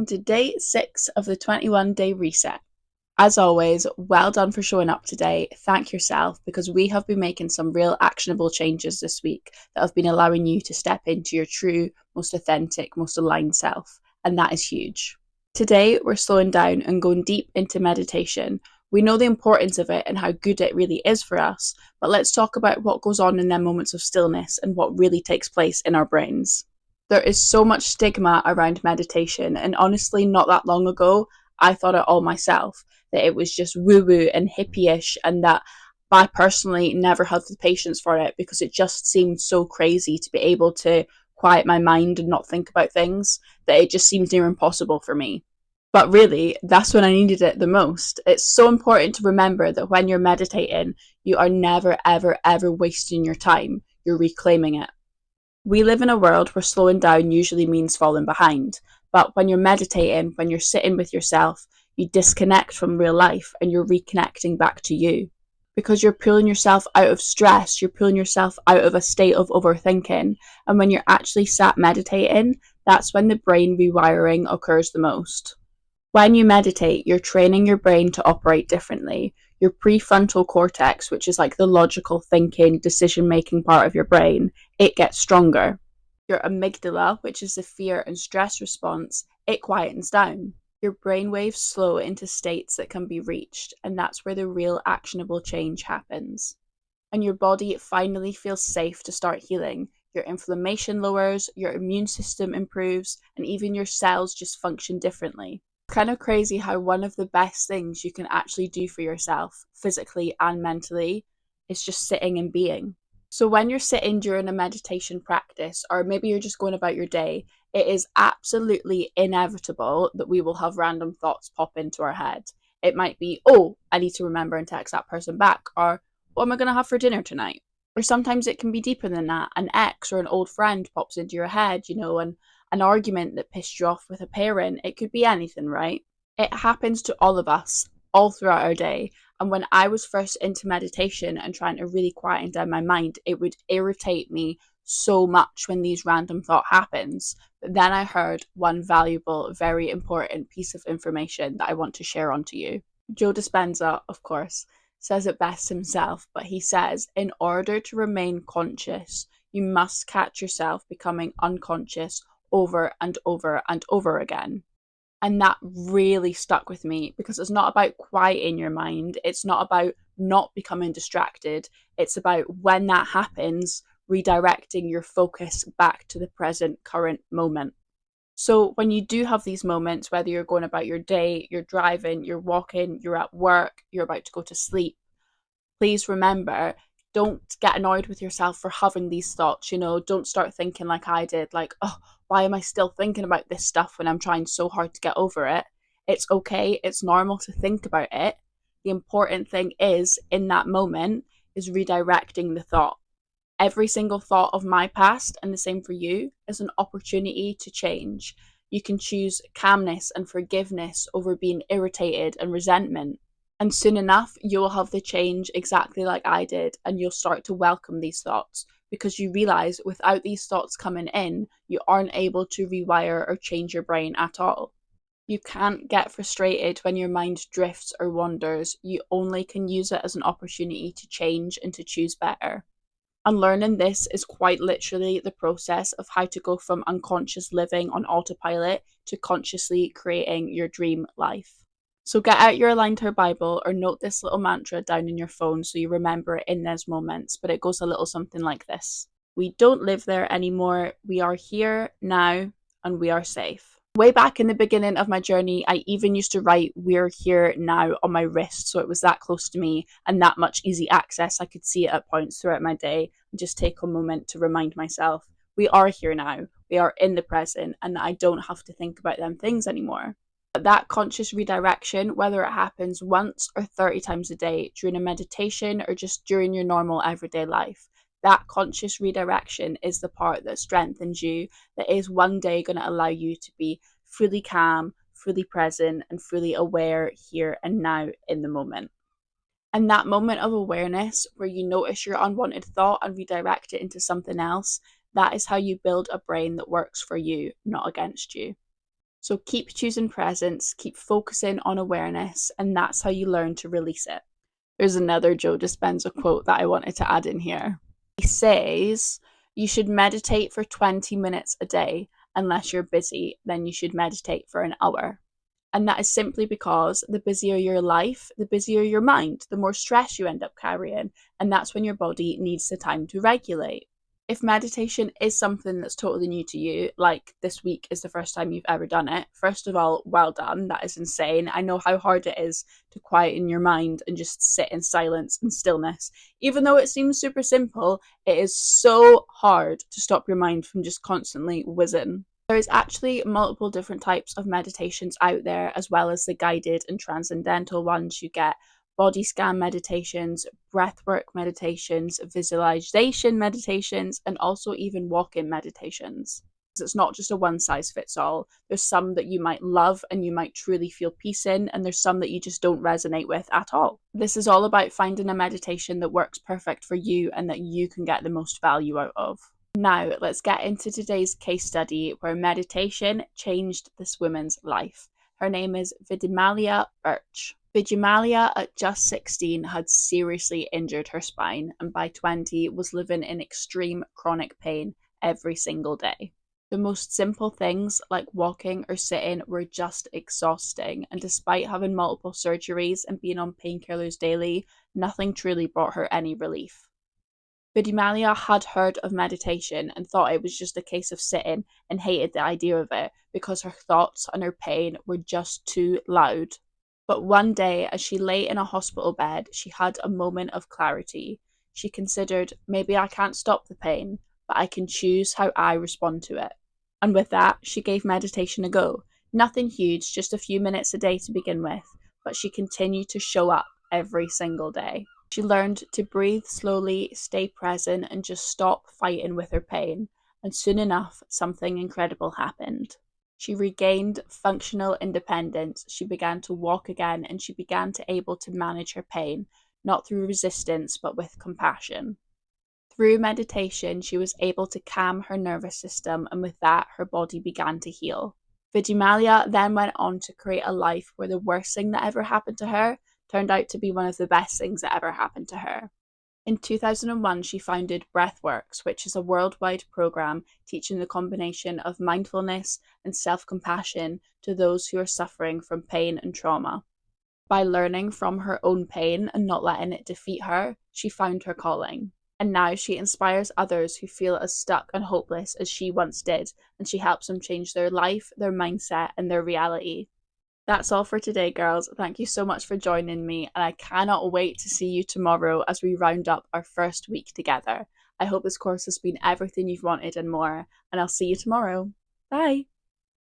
To day 6 of the 21-day reset. As always, well done for showing up today. Thank yourself because we have been making some real actionable changes this week that have been allowing you to step into your true, most authentic, most aligned self. And that is huge. Today, we're slowing down and going deep into meditation. We know the importance of it and how good it really is for us, but let's talk about what goes on in them moments of stillness and what really takes place in our brains. There is so much stigma around meditation, and honestly, not that long ago, I thought it all myself, that it was just woo woo and hippie-ish, and that I personally never had the patience for it because it just seemed so crazy to be able to quiet my mind and not think about things, that it just seems near impossible for me. But really, that's when I needed it the most. It's so important to remember that when you're meditating, you are never, ever, ever wasting your time. You're reclaiming it. We live in a world where slowing down usually means falling behind, but when you're meditating, when you're sitting with yourself, you disconnect from real life and you're reconnecting back to you. Because you're pulling yourself out of stress, you're pulling yourself out of a state of overthinking. And when you're actually sat meditating, that's when the brain rewiring occurs the most. When you meditate, you're training your brain to operate differently. Your prefrontal cortex, which is like the logical thinking, decision making part of your brain, it gets stronger. Your amygdala, which is the fear and stress response, it quietens down. Your brain waves slow into states that can be reached, and that's where the real actionable change happens. And your body finally feels safe to start healing. Your inflammation lowers, your immune system improves, and even your cells just function differently. Kind of crazy how one of the best things you can actually do for yourself, physically and mentally, is just sitting and being. So when you're sitting during a meditation practice, or maybe you're just going about your day, it is absolutely inevitable that we will have random thoughts pop into our head. It might be, oh, I need to remember and text that person back, or what am I going to have for dinner tonight? Or sometimes it can be deeper than that. An ex or an old friend pops into your head, and an argument that pissed you off with a parent. It could be anything, right? It happens to all of us all throughout our day. And when I was first into meditation and trying to really quieten down my mind, it would irritate me so much when these random thought happens. But then I heard one valuable, very important piece of information that I want to share onto you. Joe Dispenza, of course, says it best himself, but he says, in order to remain conscious, you must catch yourself becoming unconscious over and over and over again. And that really stuck with me because it's not about quieting your mind. It's not about not becoming distracted. It's about when that happens, redirecting your focus back to the present current moment. So when you do have these moments, whether you're going about your day, you're driving, you're walking, you're at work, you're about to go to sleep, please remember, don't get annoyed with yourself for having these thoughts. Don't start thinking like I did, like, oh, why am I still thinking about this stuff when I'm trying so hard to get over it? It's okay. It's normal to think about it. The important thing is, in that moment, is redirecting the thought. Every single thought of my past, and the same for you, is an opportunity to change. You can choose calmness and forgiveness over being irritated and resentment. And soon enough, you will have the change exactly like I did, and you'll start to welcome these thoughts because you realize without these thoughts coming in, you aren't able to rewire or change your brain at all. You can't get frustrated when your mind drifts or wanders. You only can use it as an opportunity to change and to choose better. And learning this is quite literally the process of how to go from unconscious living on autopilot to consciously creating your dream life. So get out your Aligned Her Bible or note this little mantra down in your phone so you remember it in those moments, but it goes a little something like this. We don't live there anymore. We are here now and we are safe. Way back in the beginning of my journey, I even used to write "We're here now" on my wrist, so it was that close to me and that much easy access. I could see it at points throughout my day and just take a moment to remind myself, we are here now, we are in the present, and I don't have to think about them things anymore. But that conscious redirection, whether it happens once or 30 times a day, during a meditation or just during your normal everyday life, that conscious redirection is the part that strengthens you, that is one day going to allow you to be fully calm, fully present, and fully aware here and now in the moment. And that moment of awareness where you notice your unwanted thought and redirect it into something else, that is how you build a brain that works for you, not against you. So keep choosing presence, keep focusing on awareness, and that's how you learn to release it. There's another Joe Dispenza quote that I wanted to add in here. He says, you should meditate for 20 minutes a day. Unless you're busy, then you should meditate for an hour. And that is simply because the busier your life, the busier your mind, the more stress you end up carrying. And that's when your body needs the time to regulate. If meditation is something that's totally new to you, like this week is the first time you've ever done it, first of all, well done. That is insane. I know how hard it is to quieten your mind and just sit in silence and stillness. Even though it seems super simple, it is so hard to stop your mind from just constantly whizzing. There is actually multiple different types of meditations out there, as well as the guided and transcendental ones. You get body scan meditations, breathwork meditations, visualization meditations, and also even walk-in meditations. It's not just a one size fits all. There's some that you might love and you might truly feel peace in, and there's some that you just don't resonate with at all. This is all about finding a meditation that works perfect for you and that you can get the most value out of. Now, let's get into today's case study where meditation changed this woman's life. Her name is Vidyamalia Birch. Vidyamalia, at just 16, had seriously injured her spine and by 20 was living in extreme chronic pain every single day. The most simple things like walking or sitting were just exhausting, and despite having multiple surgeries and being on painkillers daily, nothing truly brought her any relief. Vidyamalia had heard of meditation and thought it was just a case of sitting and hated the idea of it because her thoughts and her pain were just too loud. But one day, as she lay in a hospital bed, she had a moment of clarity. She considered, maybe I can't stop the pain, but I can choose how I respond to it. And with that, she gave meditation a go. Nothing huge, just a few minutes a day to begin with, but she continued to show up every single day. She learned to breathe slowly, stay present, and just stop fighting with her pain. And soon enough, something incredible happened. She regained functional independence, she began to walk again, and she began to able to manage her pain, not through resistance, but with compassion. Through meditation, she was able to calm her nervous system, and with that, her body began to heal. Vidyamalia then went on to create a life where the worst thing that ever happened to her turned out to be one of the best things that ever happened to her. In 2001, she founded Breathworks, which is a worldwide program teaching the combination of mindfulness and self-compassion to those who are suffering from pain and trauma. By learning from her own pain and not letting it defeat her, she found her calling. And now she inspires others who feel as stuck and hopeless as she once did, and she helps them change their life, their mindset, and their reality. That's all for today, girls. Thank you so much for joining me, and I cannot wait to see you tomorrow as we round up our first week together. I hope this course has been everything you've wanted and more, and I'll see you tomorrow. Bye!